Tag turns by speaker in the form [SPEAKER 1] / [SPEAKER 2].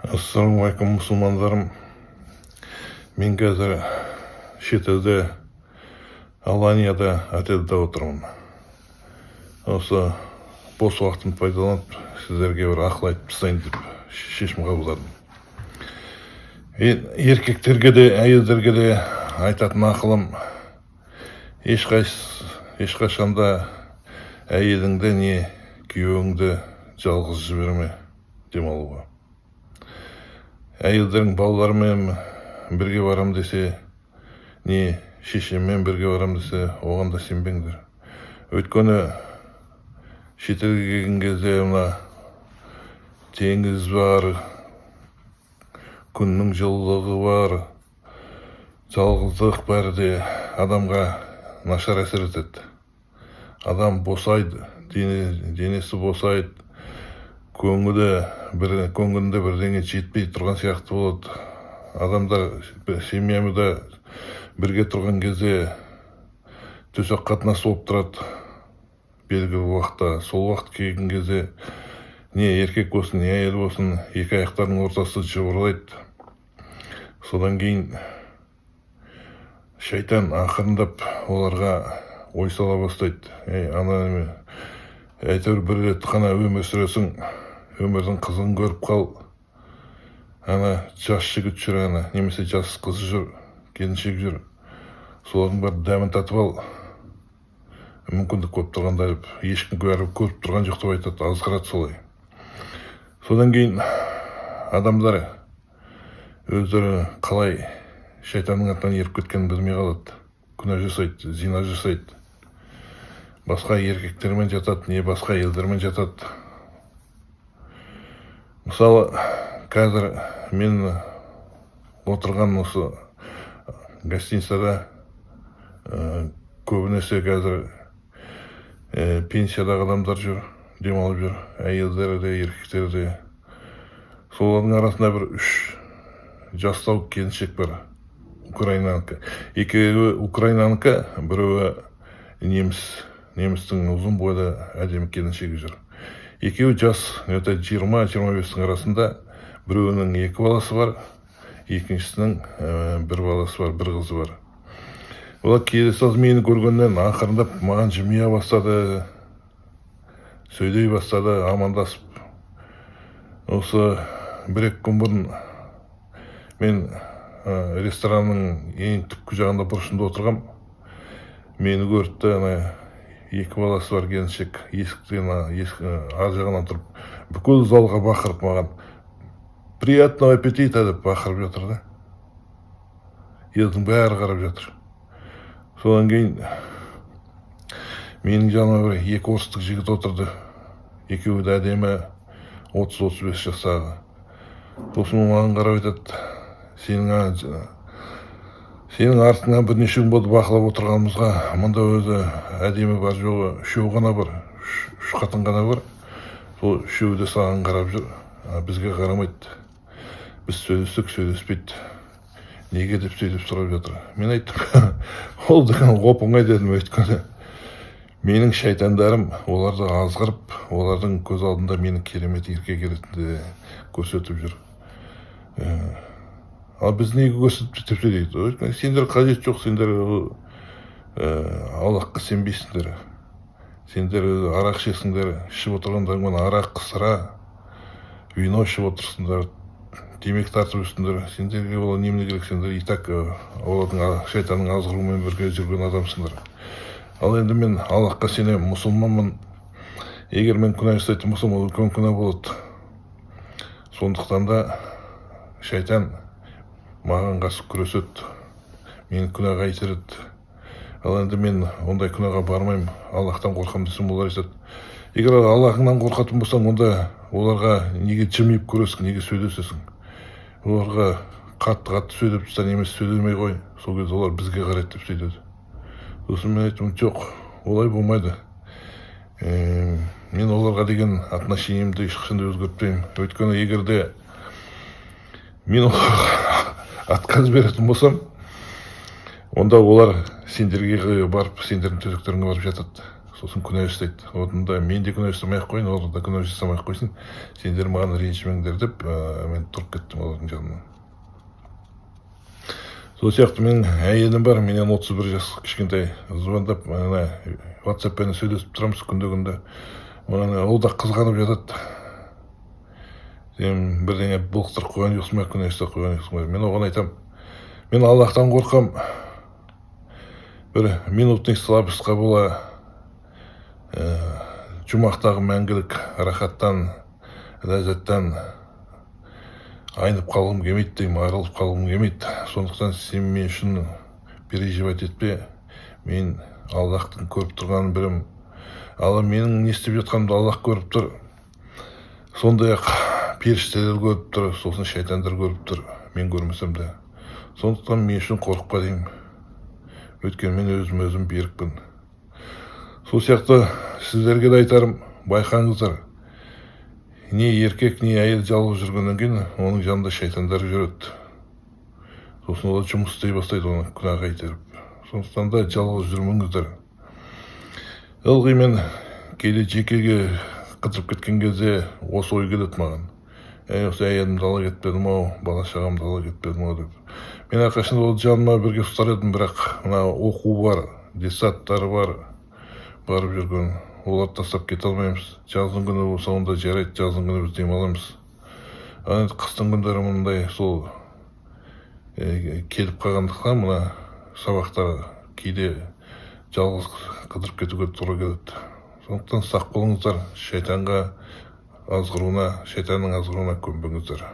[SPEAKER 1] Ассалаумағалейкум мұсылмандарым. Мен қазір шетелде Аланияда отельде отырмын. Осы бос уақытымды пайдаланып, сіздерге бір ақыл айтып тастайын деп шешім қабылдадым. Еркектерге де, әйелдерге де айтатын ақылым, ешқашанда әйеліңді не күйеуіңді жалғыз жіберме демалуға. Әйелдерің балаларымен бірге барам десе, не шешеммен бірге барам десе, оған да сенбеңдер. Өйткені шетелге келген кезде мына теңіз бар, күннің жылылығы бар, жалғыздық бәрі де адамға нашар әсер етеді. Адам босайды, денесі босайды, көңілінде бірдеңе жетпей тұрған сияқты болады. Адамдар семьямда бірге тұрған кезде төсек қатынас болып тұрады белгілі уақытта. Сол уақыт келген кезде не еркек болсын, не әйел болсын, екі аяқтарының ортасы жыбырлайды. Содан кейін шайтан ақырындап оларға ой сала бастайды. Әйтеуір бір рет қана өмір сүресің, өмірдің қызын көріп қал. Жас жігіт жүр, немесе жас қыз жүр, келіншек жүр. Солардың бар дәмін татып ал. Мүмкіндік көп тұрғанда ешкім көріп тұрған жоқ деп айтады, азғырады солай. Содан кейін адамдар өздері қалай шайтанның атынан еріп кеткенін білмей қалады. Күнә жасайды, зина жасайды. Басқа еркектермен жатады, не басқа әйелдермен жатады. Мысалы, қазір мен отырған осы гостиницада көбінесе қазір пенсиядағы адамдар жүр, демалып жүр, әйелдері де, еркектері де. Солардың арасында бір 3 жастау келіншек бар, украинаныкі. Екеуі украинаныкі, біреуі немістің ұзын бойлы әдемі келіншегі жүр. Екеуі жас, 20-25 арасында. Біреуінің 2 баласы бар, екіншісінің 1 баласы бар, 1 қызы бар. Олар келесі мені көргеннен ақырындап маған жымия бастады, сөйлей бастады, амандасып. Осы 1-2 күн бұрын мен ресторанның ең түпкі жағында бұрышында отырғам. Мені көрді, 2 баласы бар келіншек есіктен ар жағынан тұрып, бүкіл залға бақырып маған приятного аппетита деп бақырып жатыр да. Елдің бәрі қарап жатыр. Содан кейін менің жаныма 2 орыстық жігіт отырды. Екеуі де әдемі 30-35 жастағы. Сосын маған қарап айтады, сенің артыңнан бірнеше күн болды бақылап отырғанымызға, мұнда өзі әдемі бар жоғы 3 ғана бар, 3 қатын ғана бар. Сол 3 де саған қарап жүр, бізге қарамайды. Біз сөйлестік, сөйлеспейді. Неге деп сөйлеп сұрап жатыр. Мен айттым, ол деген оп-оңай дедім, өйткені менің шайтандарым оларды азғырып, олардың көз алдында менің керемет еркек ретінде көрсетіп жүр. Ал біз неге көрсетіп дейді? Сендер қажет жоқ, сендер Аллахқа сенбейсіңдер. Сендер арақ ішесіңдер, ішіп отырғандарыңмен арақ, сыра, вино ішіп отырсыңдар, темекі тартып жүрсіңдер. Сендерге ол немене керек, сендер и так олардың шайтанның азғыруымен бірге жүрген адамсыңдар. Ал енді мен Аллахқа сенем, мұсылманмын. Егер мен күнә жасайтын болсам, ол үлкен күнә болады. Сондықтан да шайтан маған қарсы күреседі, мені күнәға итереді. Ал енді мен ондай күнәға бармаймын, Аллахтан қорқам десем, олар айтады. Егер Аллахыңнан қорқатын болсаң, онда оларға неге жымиып көресің, неге сөйлесесің? Оларға қатты сөйлеп тұрсаң, емес сөйлемей қой. Сол кезде олар бізге қарайды деп сөйледі. Сосын мен айттым, жоқ, олай болмайды. Мен оларға деген отношениемді ешқашанда өзгертпеймін. Өйткені егер де мен оларға отказ беретін болсам, онда олар сендерге барып, сендердің төсектеріңе барып жатады. сосын күнә жасайды. Одан мен де күнә жасамай ақ қойын, олар да күнә жасамай ақ қойсын, сендер маған ренжімеңдер деп, мен тұрып кеттім олардың жанынан. Сол сияқты менің әйелім бар, менен 31 жас кішкентай, звондап, WhatsApp-пен сөйлесіп тұрамыз күнде. Ол да қызғанып жатады. Сен бірдеңе былықтырып қойған жоқсың ба, күнә жасап қойған жоқсың ба? Мен оған айтам, мен Аллахтан қорқам. Бір минутный слабостьқа бола, жұмақтағы мәңгілік рахаттан, ләззаттан айнып қалғым келмейді деймін, айырылып қалғым келмейді. Сондықтан сен мен үшін переживать етпе. Мен Аллахтың көріп тұрғанын білем. Алла менің не істеп жатқанымды Аллах көріп тұр. Сондай-ақ періштелер көріп тұр, сосын шайтандар көріп тұр, мен көрмесем де. Сондықтан мен үшін қорықпа деймін. Өйткені мен өзім берікпін. Сол сияқты сіздерге де айтарым, байқаңыздар. Не еркек, не әйел жалғыз жүргеннен кейін, оның жанында шайтандар жүреді. Сосын олар жұмыс істей бастайды, оны күнәға итеріп. Сондықтан да жалғыз жүрмеңіздер. Ылғи мен кейде жекеге қыдырып кеткен кезде осы ой келеді маған. Осы әйелімді ала кетпедім-ау, бала-шағамды ала кетпедім-ау деп. Мен әрқашан ол жаныма бірге ұстар едім, бірақ мына оқу бар, детсадтары бар, барып жүрген. Оларды тастап кете алмаймыз. Жаздың күні болса онда жарайды, жаздың күні біз демаламыз. Қыстың күндері мұндай сол келіп қалғандықтан мына сабақтар кейде жалғыз қыдырып кетуге тура келеді. Сондықтан сақ болыңыздар, шайтанның азғыруына көнбеңіздер.